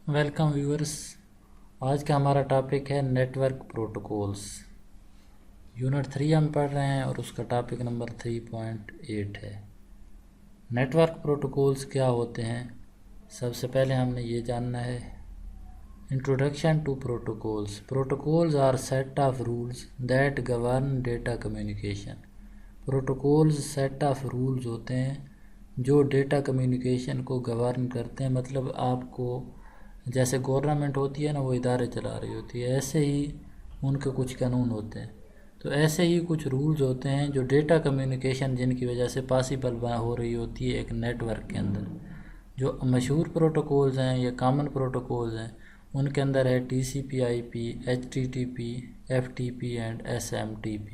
Welcome viewers. आज का हमारा टॉपिक है नेटवर्क प्रोटोकॉल्स। यूनिट 3 हम पढ़ रहे हैं और उसका टॉपिक नंबर 3.8 है। नेटवर्क प्रोटोकॉल्स क्या होते हैं, सबसे पहले हमने ये जानना है। Introduction to protocols. Protocols are set of rules that govern data communication. Protocols set of rules होते हैं जो डेटा कम्युनिकेशन को गवर्न करते हैं। मतलब आपको जैसे गवर्नमेंट होती है ना, वो इदारे चला रही होती है, ऐसे ही उनके कुछ कानून होते हैं। तो ऐसे ही कुछ रूल्स होते हैं जो डेटा कम्युनिकेशन जिनकी वजह से पॉसिबल हो रही होती है एक नेटवर्क के अंदर। जो मशहूर प्रोटोकॉल्स हैं या कॉमन प्रोटोकॉल्स हैं उनके अंदर है TCP IP, HTTP, FTP and SMTP।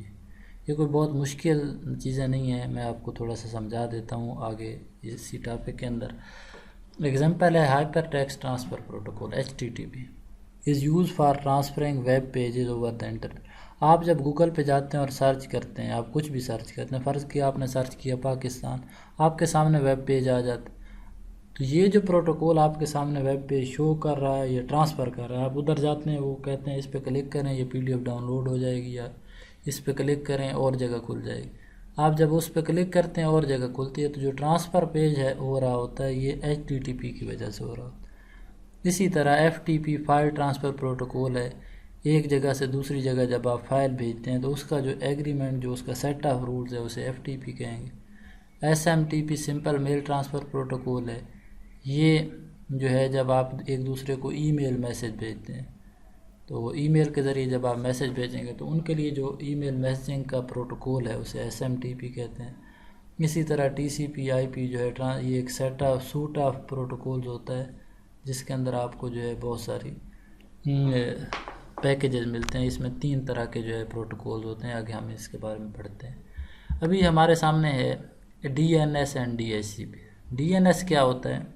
ये कोई बहुत मुश्किल चीज़ें नहीं है, मैं आपको थोड़ा सा समझा देता हूँ आगे इसी टॉपिक के अंदर। एग्जाम्पल है hyper text transfer protocol HTTP is use for transferring web pages over the internet. आप जब गूगल पे जाते हैं और सर्च करते हैं, आप कुछ भी सर्च करते हैं, फ़र्ज़ किया आपने सर्च किया पाकिस्तान, आपके सामने वेब पेज आ जाता है। तो ये जो प्रोटोकॉल आपके सामने वेब पेज शो कर रहा है, ये ट्रांसफ़र कर रहा है। आप उधर जाते हैं, वो कहते हैं इस पर क्लिक करें, ये PDF डाउनलोड हो जाएगी, या इस पर क्लिक करें और जगह खुल जाएगी। आप जब उस पर क्लिक करते हैं और जगह खुलती है, तो जो ट्रांसफ़र पेज है हो रहा होता है ये HTTP की वजह से हो रहा होता है। इसी तरह FTP फाइल ट्रांसफ़र प्रोटोकॉल है। एक जगह से दूसरी जगह जब आप फाइल भेजते हैं तो उसका जो एग्रीमेंट, जो उसका सेट ऑफ रूल्स है, उसे FTP कहेंगे। SMTP simple mail transfer protocol है। ये जो है जब आप एक दूसरे को ईमेल मैसेज भेजते हैं, तो ईमेल के ज़रिए जब आप मैसेज भेजेंगे तो उनके लिए जो ईमेल मैसेजिंग का प्रोटोकॉल है उसे SMTP कहते हैं। इसी तरह TCP IP जो है ये एक सूट ऑफ प्रोटोकॉल्स होता है जिसके अंदर आपको जो है बहुत सारी पैकेजेस मिलते हैं। इसमें 3 तरह के जो है प्रोटोकॉल्स होते हैं। आगे हम इसके बारे में पढ़ते हैं। अभी हमारे सामने है DNS एंड DHCP। DNS क्या होता है?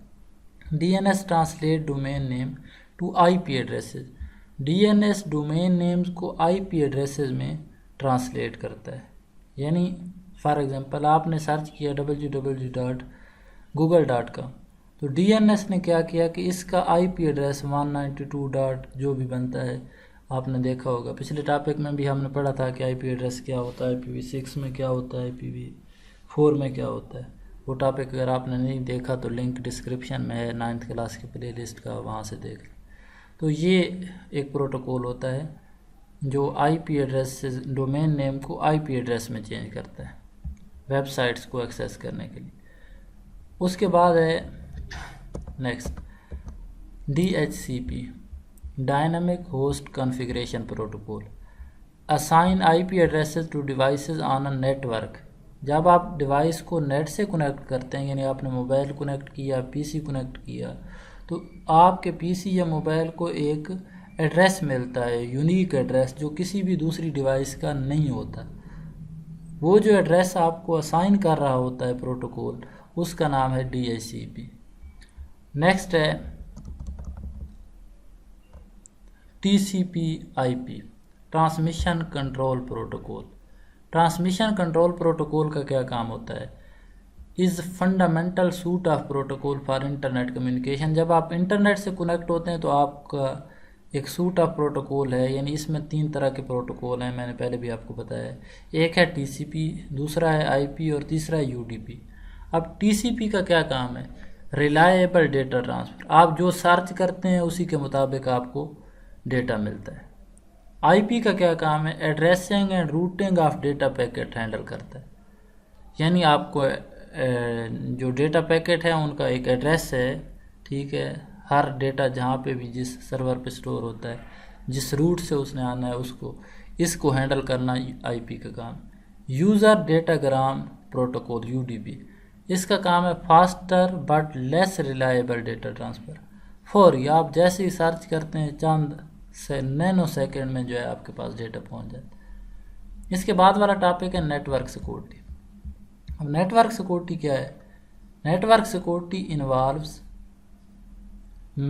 DNS translate domain name to IP addresses. DNS domain names को IP एड्रेसेस में ट्रांसलेट करता है। यानी फॉर एग्जांपल आपने सर्च किया www.google.com, तो DNS ने क्या किया कि इसका IP एड्रेस 192. जो भी बनता है, आपने देखा होगा पिछले टॉपिक में भी हमने पढ़ा था कि IP एड्रेस क्या होता है, IPv6 में क्या होता है, IPv4 में क्या होता है। वो टॉपिक अगर आपने नहीं देखा तो लिंक डिस्क्रिप्शन में है 9th क्लास की प्ले लिस्ट का, वहाँ से देख लें। तो ये एक प्रोटोकॉल होता है जो IP एड्रेस से डोमेन नेम को IP एड्रेस में चेंज करता है वेबसाइट्स को एक्सेस करने के लिए। उसके बाद है next DHCP dynamic host configuration protocol. Assign IP addresses to devices on a network. जब आप डिवाइस को नेट से कनेक्ट करते हैं, यानी आपने मोबाइल कनेक्ट किया, PC कनेक्ट किया, तो आपके PC या मोबाइल को एक एड्रेस मिलता है, यूनिक एड्रेस, जो किसी भी दूसरी डिवाइस का नहीं होता। वो जो एड्रेस आपको असाइन कर रहा होता है प्रोटोकॉल, उसका नाम है DHCP। नेक्स्ट है TCP IP transmission control protocol. Transmission control protocol का क्या काम होता है? Is fundamental suit of protocol for internet communication. जब आप इंटरनेट से कनेक्ट होते हैं तो आपका एक सूट ऑफ प्रोटोकॉल है, यानी इसमें 3 तरह के प्रोटोकॉल हैं, मैंने पहले भी आपको बताया है। एक है TCP, दूसरा है IP और तीसरा है UDP। अब TCP का क्या काम है? Reliable data transfer. आप जो सर्च करते हैं उसी के मुताबिक आपको डेटा मिलता है। IP का क्या काम है? Addressing and routing of data packet handle करता है। यानी आपको जो डेटा पैकेट है उनका एक एड्रेस है, ठीक है। हर डेटा जहाँ पे भी जिस सर्वर पे स्टोर होता है, जिस रूट से उसने आना है, इसको हैंडल करना IP का काम। यूज़र डेटाग्राम प्रोटोकॉल UDP, इसका काम है faster but less reliable data transfer. फौरी, आप जैसे ही सर्च करते हैं चंद से नैनो सेकेंड में जो है आपके पास डेटा पहुंच जाता है। इसके बाद वाला टॉपिक है नेटवर्क सिक्योरिटी। अब नेटवर्क सिक्योरिटी क्या है? Network security involves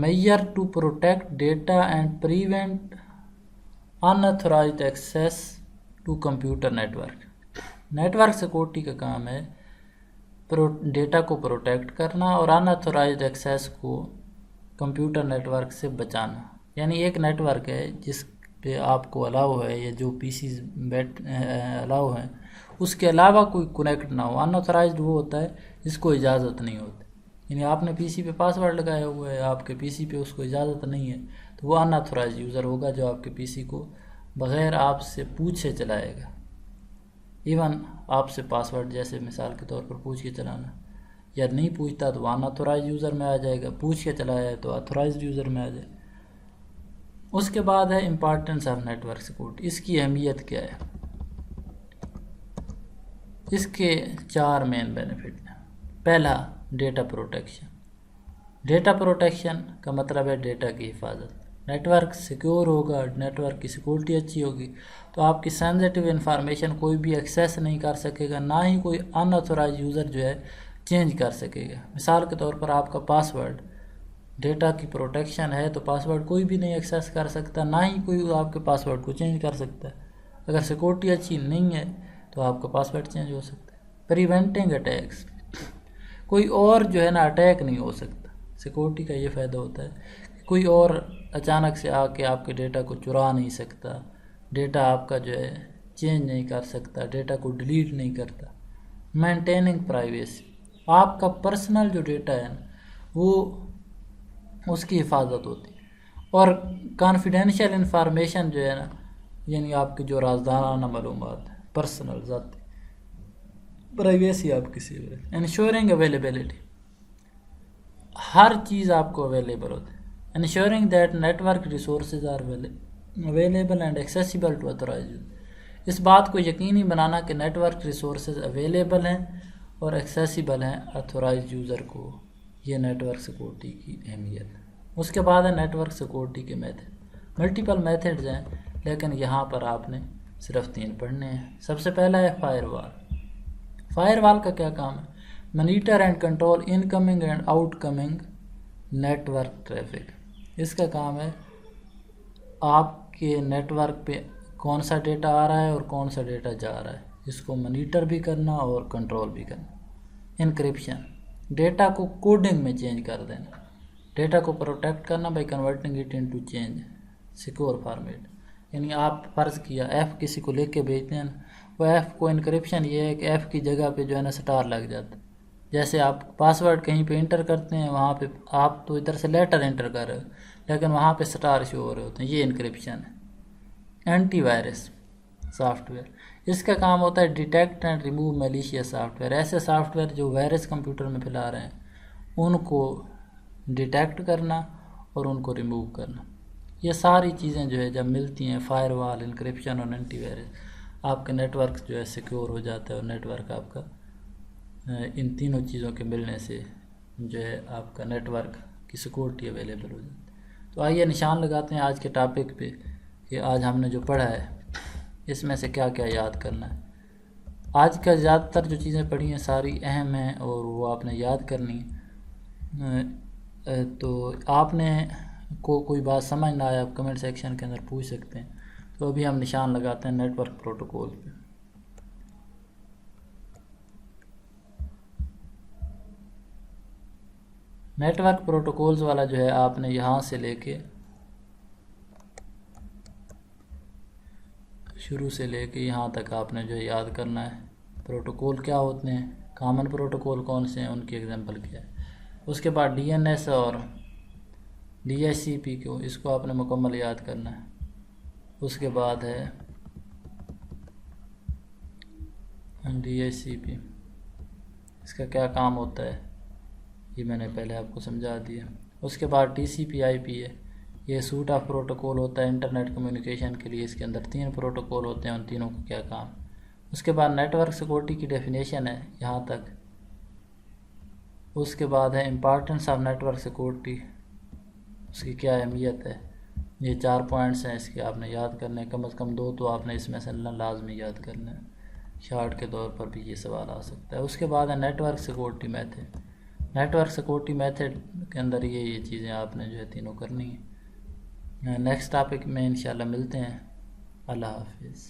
measure to protect data and prevent unauthorized access to computer network। Network security का काम है डेटा को प्रोटेक्ट करना और अनऑथोराइज्ड एक्सेस को कंप्यूटर नेटवर्क से बचाना। यानी एक नेटवर्क है जिस पे आपको अलाउ है या जो पीसी अलाउ है, उसके अलावा कोई कनेक्ट ना हो। अनऑथराइज्ड वो होता है जिसको इजाज़त नहीं होती। यानी आपने पीसी पे पासवर्ड लगाया हुआ है, आपके पीसी पे उसको इजाज़त नहीं है, तो वो अनऑथराइज्ड यूज़र होगा जो आपके पीसी को बग़ैर आपसे पूछे चलाएगा। इवन आपसे पासवर्ड जैसे मिसाल के तौर पर पूछ के चलाना, या नहीं पूछता तो अनऑथराइज्ड यूज़र में आ जाएगा, पूछ के चलाया है तो ऑथराइज्ड यूज़र में आ जाए। उसके बाद है इम्पॉर्टेंस ऑफ नेटवर्क सिक्योरिटी। इसकी अहमियत क्या है? इसके 4 मेन बेनिफिट हैं। पहला, डेटा प्रोटेक्शन। डेटा प्रोटेक्शन का मतलब है डेटा की हिफाजत। नेटवर्क सिक्योर होगा, नेटवर्क की सिक्योरिटी अच्छी होगी तो आपकी सेंसिटिव इन्फॉर्मेशन कोई भी एक्सेस नहीं कर सकेगा, ना ही कोई अनऑथराइज्ड यूज़र जो है चेंज कर सकेगा। मिसाल के तौर पर आपका पासवर्ड, डेटा की प्रोटेक्शन है तो पासवर्ड कोई भी नहीं एक्सेस कर सकता, ना ही कोई आपके पासवर्ड को चेंज कर सकता है। अगर सिक्योरिटी अच्छी नहीं है तो आपका पासवर्ड चेंज हो सकता है। प्रिवेंटिंग अटैक्स, कोई और जो है ना अटैक नहीं हो सकता। सिक्योरिटी का ये फ़ायदा होता है कि कोई और अचानक से आके आपके डेटा को चुरा नहीं सकता, डेटा आपका जो है चेंज नहीं कर सकता, डेटा को डिलीट नहीं करता। मेंटेनिंग प्राइवेसी, आपका पर्सनल जो डेटा है ना वो उसकी हिफाजत होती है। और कॉन्फिडेंशियल इंफॉर्मेशन जो है ना, यानी आपकी जो राजदाराना मालूमात है, पर्सनल ज़ाती प्राइवेसी आपकी सेव है। इंश्योरिंग अवेलेबिलिटी, हर चीज़ आपको अवेलेबल होती है। Ensuring that network resources are available and accessible to authorized, इस बात को यकीनी बनाना कि नेटवर्क रिसोर्सेज अवेलेबल हैं और एक्सेसिबल हैं अथोराइज्ड यूज़र को। ये नेटवर्क सिक्योरिटी की अहमियत है। उसके बाद है नेटवर्क सिक्योरिटी के मेथड। मल्टीपल मेथड्स हैं लेकिन यहाँ पर आपने सिर्फ 3 पढ़ने हैं। सबसे पहला है फायरवॉल। फायरवॉल का क्या काम है? Monitor and control incoming and outcoming network traffic. इसका काम है आपके नेटवर्क पे कौन सा डेटा आ रहा है और कौन सा डेटा जा रहा है, इसको मॉनिटर भी करना और कंट्रोल भी करना। इंक्रिप्शन, डेटा को कोडिंग में चेंज कर देना। डेटा को प्रोटेक्ट करना by converting it into change secure format. यानी आप फ़र्ज़ किया एफ़ किसी को लिख के भेजते हैं, वो एफ़ को इंक्रिप्शन ये है कि एफ़ की जगह पे जो है ना स्टार लग जाता है। जैसे आप पासवर्ड कहीं पे इंटर करते हैं, वहाँ पे आप तो इधर से लेटर इंटर कर रहे हो लेकिन वहाँ पे स्टार शो हो रहे होते हैं, ये इंक्रिप्शन है। एंटीवायरस सॉफ्टवेयर, इसका काम होता है detect and remove malicious software. ऐसे सॉफ्टवेयर जो वायरस कंप्यूटर में फैला रहे हैं उनको डिटेक्ट करना और उनको रिमूव करना। ये सारी चीज़ें जो है जब मिलती हैं, फायरवॉल, इंक्रिप्शन और एंटीवायरस, आपके नेटवर्क जो है सिक्योर हो जाता है। और नेटवर्क आपका इन तीनों चीज़ों के मिलने से जो है आपका नेटवर्क की सिक्योरिटी अवेलेबल हो जाती है। तो आइए निशान लगाते हैं आज के टॉपिक पे कि आज हमने जो पढ़ा है इसमें से क्या क्या याद करना है। आज का ज़्यादातर जो चीज़ें पढ़ी हैं सारी अहम हैं और वो आपने याद करनी है। तो आपने कोई बात समझ ना आए आप कमेंट सेक्शन के अंदर पूछ सकते हैं। तो अभी हम निशान लगाते हैं नेटवर्क प्रोटोकॉल पे। नेटवर्क प्रोटोकॉल्स वाला जो है आपने यहाँ से लेके शुरू से लेके यहाँ तक आपने जो है याद करना है। प्रोटोकॉल क्या होते हैं, कॉमन प्रोटोकॉल कौन से हैं, उनकी एग्जांपल क्या है। उसके बाद डीएनएस और डीएचसीपी को, इसको आपने मुकम्मल याद करना है। उसके बाद है डीएचसीपी, इसका क्या काम होता है ये मैंने पहले आपको समझा दिया। उसके बाद टीसीपी/आईपी है, ये सूट ऑफ प्रोटोकॉल होता है इंटरनेट कम्युनिकेशन के लिए। इसके अंदर 3 प्रोटोकॉल होते हैं, उन तीनों का क्या काम। उसके बाद नेटवर्क सिक्योरिटी की डेफिनेशन है यहाँ तक। उसके बाद है इम्पॉर्टेंस ऑफ नेटवर्क सिक्योरिटी, उसकी क्या अहमियत है। ये 4 पॉइंट्स हैं, इसके आपने याद करने, कम से कम 2 तो आपने इसमें से लाजमी याद करना है। शार्ट के तौर पर भी ये सवाल आ सकता है। उसके बाद है network security method. Network security method के अंदर ये चीज़ें आपने जो है तीनों करनी है। नेक्स्ट टॉपिक में इंशाल्लाह मिलते हैं। अल्लाह हाफिज़।